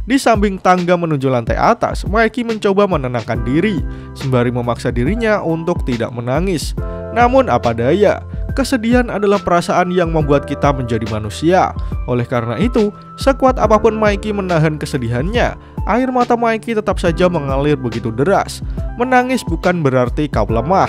Di samping tangga menuju lantai atas, Mikey mencoba menenangkan diri sembari memaksa dirinya untuk tidak menangis. Namun apa daya, kesedihan adalah perasaan yang membuat kita menjadi manusia. Oleh karena itu, sekuat apapun Mikey menahan kesedihannya, air mata Mikey tetap saja mengalir begitu deras. Menangis bukan berarti kau lemah.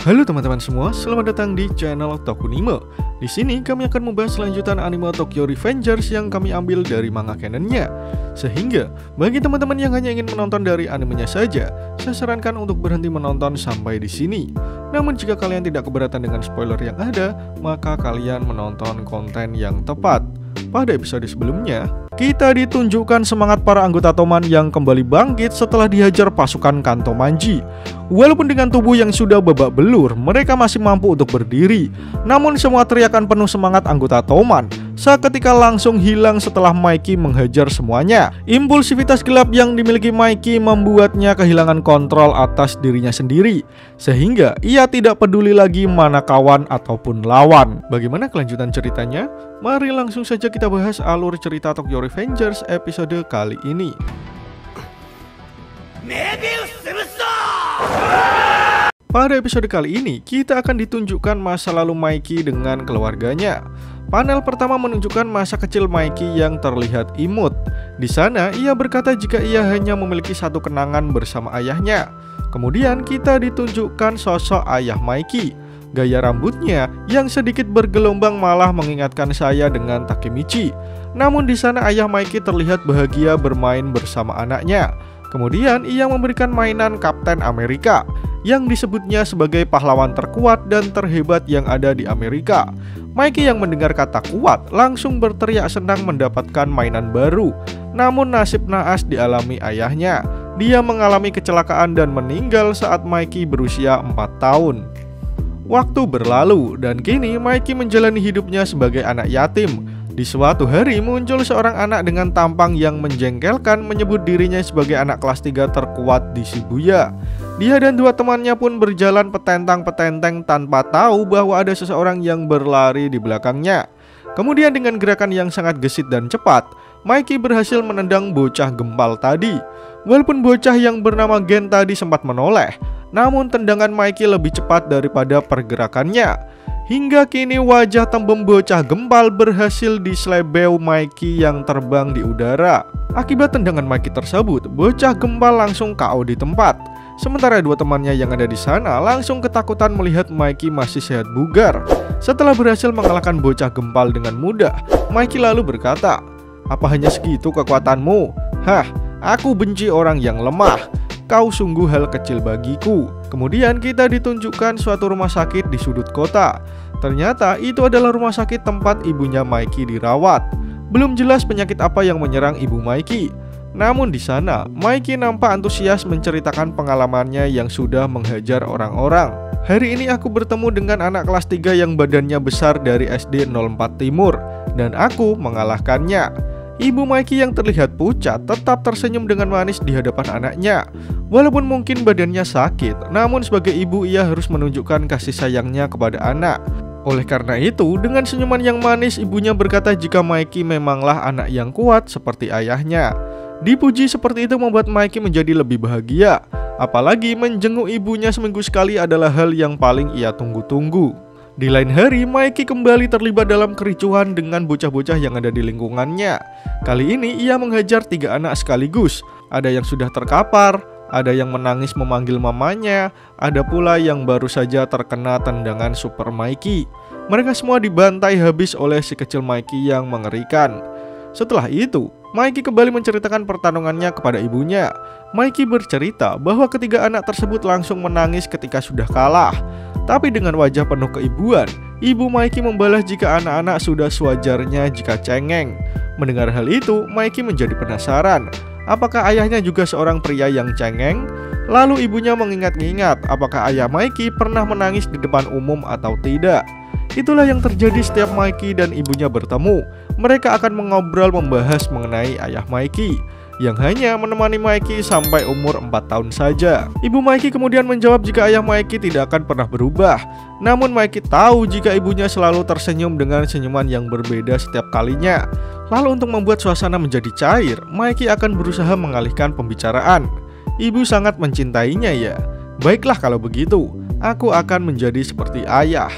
Halo teman-teman semua, selamat datang di channel Tokunime. Di sini kami akan membahas lanjutan anime Tokyo Revengers yang kami ambil dari manga canonnya. Sehingga bagi teman-teman yang hanya ingin menonton dari animenya saja, saya sarankan untuk berhenti menonton sampai di sini. Namun jika kalian tidak keberatan dengan spoiler yang ada, maka kalian menonton konten yang tepat. Pada episode sebelumnya, kita ditunjukkan semangat para anggota Toman yang kembali bangkit setelah dihajar pasukan Kanto Manji. Walaupun dengan tubuh yang sudah babak belur, mereka masih mampu untuk berdiri. Namun semua teriakan penuh semangat anggota Toman seketika langsung hilang setelah Mikey menghajar semuanya. Impulsivitas gelap yang dimiliki Mikey membuatnya kehilangan kontrol atas dirinya sendiri, sehingga ia tidak peduli lagi mana kawan ataupun lawan. Bagaimana kelanjutan ceritanya? Mari langsung saja kita bahas alur cerita Tokyo Revengers episode kali ini. Pada episode kali ini, kita akan ditunjukkan masa lalu Mikey dengan keluarganya. Panel pertama menunjukkan masa kecil Mikey yang terlihat imut. Di sana, ia berkata jika ia hanya memiliki satu kenangan bersama ayahnya. Kemudian kita ditunjukkan sosok ayah Mikey. Gaya rambutnya yang sedikit bergelombang malah mengingatkan saya dengan Takemichi. Namun di sana ayah Mikey terlihat bahagia bermain bersama anaknya. Kemudian ia memberikan mainan Kapten Amerika yang disebutnya sebagai pahlawan terkuat dan terhebat yang ada di Amerika. Mikey yang mendengar kata kuat langsung berteriak senang mendapatkan mainan baru. Namun nasib naas dialami ayahnya. Dia mengalami kecelakaan dan meninggal saat Mikey berusia 4 tahun. Waktu berlalu dan kini Mikey menjalani hidupnya sebagai anak yatim. Di suatu hari muncul seorang anak dengan tampang yang menjengkelkan menyebut dirinya sebagai anak kelas 3 terkuat di Shibuya. Dia dan dua temannya pun berjalan petentang-petenteng tanpa tahu bahwa ada seseorang yang berlari di belakangnya. Kemudian dengan gerakan yang sangat gesit dan cepat, Mikey berhasil menendang bocah gempal tadi. Walaupun bocah yang bernama Gen tadi sempat menoleh, namun tendangan Mikey lebih cepat daripada pergerakannya. Hingga kini wajah tembem bocah gempal berhasil diselebeu Mikey yang terbang di udara. Akibat tendangan Mikey tersebut, bocah gempal langsung KO di tempat. Sementara dua temannya yang ada di sana langsung ketakutan melihat Mikey masih sehat bugar. Setelah berhasil mengalahkan bocah gempal dengan mudah, Mikey lalu berkata, "Apa hanya segitu kekuatanmu? Hah, aku benci orang yang lemah. Kau sungguh hal kecil bagiku." Kemudian kita ditunjukkan suatu rumah sakit di sudut kota. Ternyata itu adalah rumah sakit tempat ibunya Mikey dirawat. Belum jelas penyakit apa yang menyerang ibu Mikey. Namun di sana, Mikey nampak antusias menceritakan pengalamannya yang sudah menghajar orang-orang. Hari ini aku bertemu dengan anak kelas 3 yang badannya besar dari SD 04 Timur, dan aku mengalahkannya. Ibu Mikey yang terlihat pucat tetap tersenyum dengan manis di hadapan anaknya. Walaupun mungkin badannya sakit, namun sebagai ibu ia harus menunjukkan kasih sayangnya kepada anak. Oleh karena itu, dengan senyuman yang manis ibunya berkata jika Mikey memanglah anak yang kuat seperti ayahnya. Dipuji seperti itu membuat Mikey menjadi lebih bahagia. Apalagi menjenguk ibunya seminggu sekali adalah hal yang paling ia tunggu-tunggu. Di lain hari, Mikey kembali terlibat dalam kericuhan dengan bocah-bocah yang ada di lingkungannya. Kali ini ia menghajar 3 anak sekaligus. Ada yang sudah terkapar, ada yang menangis memanggil mamanya, ada pula yang baru saja terkena tendangan Super Mikey. Mereka semua dibantai habis oleh si kecil Mikey yang mengerikan. Setelah itu, Mikey kembali menceritakan pertarungannya kepada ibunya. Mikey bercerita bahwa ketiga anak tersebut langsung menangis ketika sudah kalah. Tapi dengan wajah penuh keibuan, ibu Mikey membalas jika anak-anak sudah sewajarnya jika cengeng. Mendengar hal itu, Mikey menjadi penasaran. Apakah ayahnya juga seorang pria yang cengeng? Lalu ibunya mengingat-ingat apakah ayah Mikey pernah menangis di depan umum atau tidak. Itulah yang terjadi setiap Mikey dan ibunya bertemu. Mereka akan mengobrol membahas mengenai ayah Mikey. yang hanya menemani Mikey sampai umur 4 tahun saja. Ibu Mikey kemudian menjawab jika ayah Mikey tidak akan pernah berubah. Namun Mikey tahu jika ibunya selalu tersenyum dengan senyuman yang berbeda setiap kalinya. Lalu untuk membuat suasana menjadi cair, Mikey akan berusaha mengalihkan pembicaraan. Ibu sangat mencintainya ya. Baiklah kalau begitu, aku akan menjadi seperti ayah.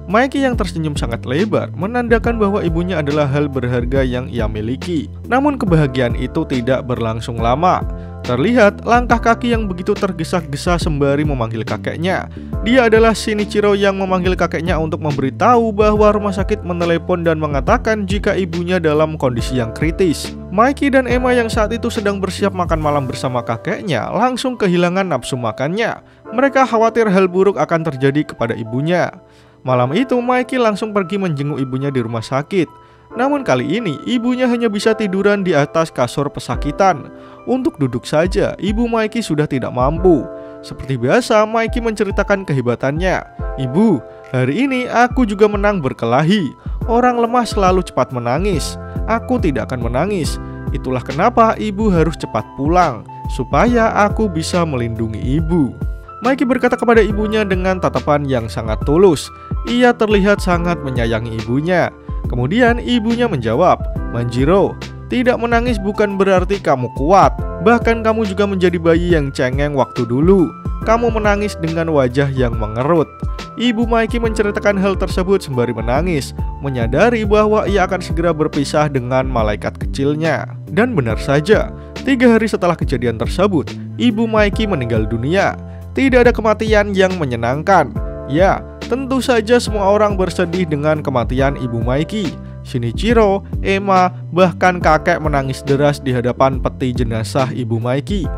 Mikey yang tersenyum sangat lebar menandakan bahwa ibunya adalah hal berharga yang ia miliki. Namun kebahagiaan itu tidak berlangsung lama. Terlihat langkah kaki yang begitu tergesa-gesa sembari memanggil kakeknya. Dia adalah Shinichiro yang memanggil kakeknya untuk memberitahu bahwa rumah sakit menelepon dan mengatakan jika ibunya dalam kondisi yang kritis. Mikey dan Emma yang saat itu sedang bersiap makan malam bersama kakeknya langsung kehilangan nafsu makannya. Mereka khawatir hal buruk akan terjadi kepada ibunya. Malam itu Mikey langsung pergi menjenguk ibunya di rumah sakit. Namun kali ini ibunya hanya bisa tiduran di atas kasur pesakitan. Untuk duduk saja ibu Mikey sudah tidak mampu. Seperti biasa Mikey menceritakan kehebatannya. Ibu, hari ini aku juga menang berkelahi. Orang lemah selalu cepat menangis. Aku tidak akan menangis. Itulah kenapa ibu harus cepat pulang, supaya aku bisa melindungi ibu. Mikey berkata kepada ibunya dengan tatapan yang sangat tulus. Ia terlihat sangat menyayangi ibunya. Kemudian ibunya menjawab, Manjiro, tidak menangis bukan berarti kamu kuat. Bahkan kamu juga menjadi bayi yang cengeng waktu dulu. Kamu menangis dengan wajah yang mengerut. Ibu Mikey menceritakan hal tersebut sembari menangis, menyadari bahwa ia akan segera berpisah dengan malaikat kecilnya. Dan benar saja, 3 hari setelah kejadian tersebut, ibu Mikey meninggal dunia. Tidak ada kematian yang menyenangkan. Ya, tentu saja semua orang bersedih dengan kematian ibu Mikey. Shinichiro, Emma, bahkan kakek menangis deras di hadapan peti jenazah ibu Mikey.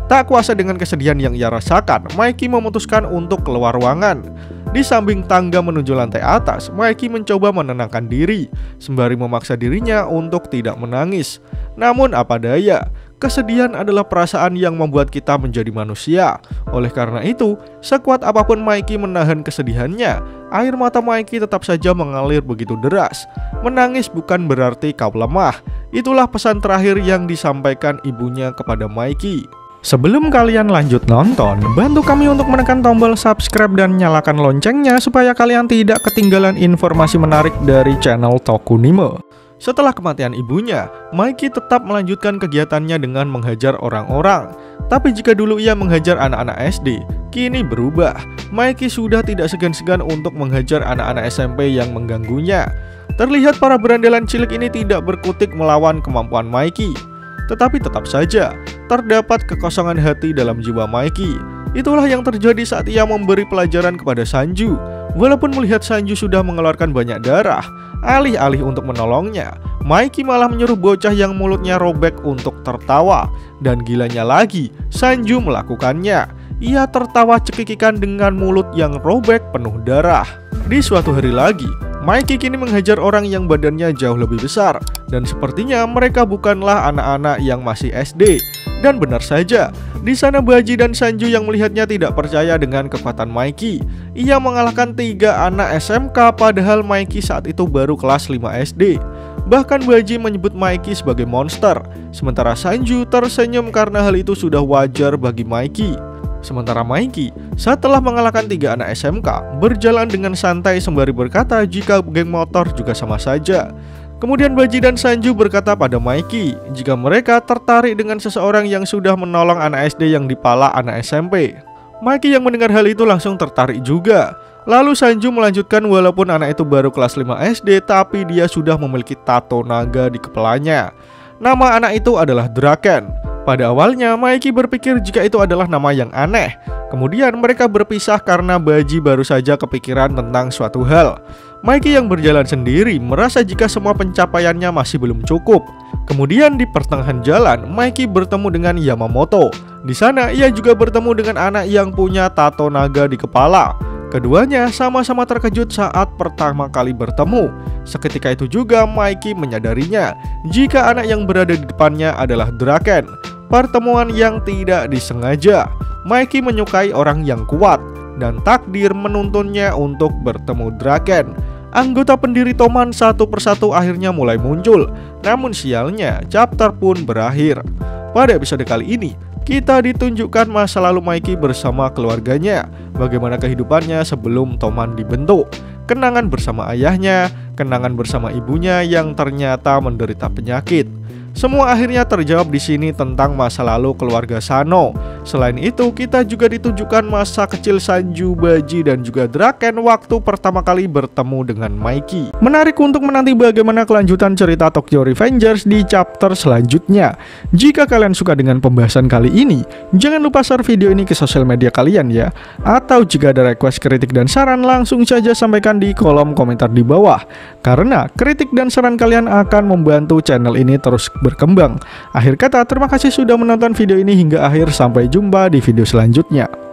Tak kuasa dengan kesedihan yang ia rasakan, Mikey memutuskan untuk keluar ruangan. Di samping tangga menuju lantai atas, Mikey mencoba menenangkan diri, sembari memaksa dirinya untuk tidak menangis. Namun apa daya, kesedihan adalah perasaan yang membuat kita menjadi manusia. Oleh karena itu, sekuat apapun Mikey menahan kesedihannya, air mata Mikey tetap saja mengalir begitu deras. Menangis bukan berarti kau lemah. Itulah pesan terakhir yang disampaikan ibunya kepada Mikey. Sebelum kalian lanjut nonton, bantu kami untuk menekan tombol subscribe dan nyalakan loncengnya supaya kalian tidak ketinggalan informasi menarik dari channel Tokunime. Setelah kematian ibunya, Mikey tetap melanjutkan kegiatannya dengan menghajar orang-orang. Tapi jika dulu ia menghajar anak-anak SD, kini berubah. Mikey sudah tidak segan-segan untuk menghajar anak-anak SMP yang mengganggunya. Terlihat para berandalan cilik ini tidak berkutik melawan kemampuan Mikey. Tetapi tetap saja, terdapat kekosongan hati dalam jiwa Mikey. Itulah yang terjadi saat ia memberi pelajaran kepada Sanju. Walaupun melihat Sanju sudah mengeluarkan banyak darah, alih-alih untuk menolongnya, Mikey malah menyuruh bocah yang mulutnya robek untuk tertawa. Dan gilanya lagi, Sanju melakukannya. Ia tertawa cekikikan dengan mulut yang robek penuh darah. Di suatu hari lagi, Mikey kini menghajar orang yang badannya jauh lebih besar. Dan sepertinya mereka bukanlah anak-anak yang masih SD. Dan benar saja, di sana Baji dan Sanju yang melihatnya tidak percaya dengan kekuatan Mikey. Ia mengalahkan 3 anak SMK padahal Mikey saat itu baru kelas 5 SD. Bahkan Baji menyebut Mikey sebagai monster. Sementara Sanju tersenyum karena hal itu sudah wajar bagi Mikey. Sementara Mikey, setelah mengalahkan 3 anak SMK, berjalan dengan santai sembari berkata jika geng motor juga sama saja. Kemudian Baji dan Sanju berkata pada Mikey jika mereka tertarik dengan seseorang yang sudah menolong anak SD yang dipala anak SMP. Mikey yang mendengar hal itu langsung tertarik juga. Lalu Sanju melanjutkan walaupun anak itu baru kelas 5 SD, tapi dia sudah memiliki tato naga di kepalanya. Nama anak itu adalah Draken. Pada awalnya Mikey berpikir jika itu adalah nama yang aneh. Kemudian mereka berpisah karena Baji baru saja kepikiran tentang suatu hal. Mikey yang berjalan sendiri merasa jika semua pencapaiannya masih belum cukup. Kemudian di pertengahan jalan, Mikey bertemu dengan Yamamoto. Di sana ia juga bertemu dengan anak yang punya tato naga di kepala. Keduanya sama-sama terkejut saat pertama kali bertemu. Seketika itu juga Mikey menyadarinya jika anak yang berada di depannya adalah Draken. Pertemuan yang tidak disengaja. Mikey menyukai orang yang kuat dan takdir menuntunnya untuk bertemu Draken. Anggota pendiri Toman satu persatu akhirnya mulai muncul. Namun sialnya, chapter pun berakhir. Pada episode kali ini, kita ditunjukkan masa lalu Mikey bersama keluarganya, bagaimana kehidupannya sebelum Toman dibentuk, kenangan bersama ayahnya, kenangan bersama ibunya yang ternyata menderita penyakit. Semua akhirnya terjawab di sini tentang masa lalu keluarga Sano. Selain itu, kita juga ditunjukkan masa kecil Sanju, Baji, dan juga Draken waktu pertama kali bertemu dengan Mikey. Menarik untuk menanti bagaimana kelanjutan cerita Tokyo Revengers di chapter selanjutnya. Jika kalian suka dengan pembahasan kali ini, jangan lupa share video ini ke sosial media kalian ya. Atau jika ada request, kritik, dan saran, langsung saja sampaikan di kolom komentar di bawah. Karena kritik dan saran kalian akan membantu channel ini terus berkembang. Akhir kata, terima kasih sudah menonton video ini hingga akhir. Sampai jumpa di video selanjutnya.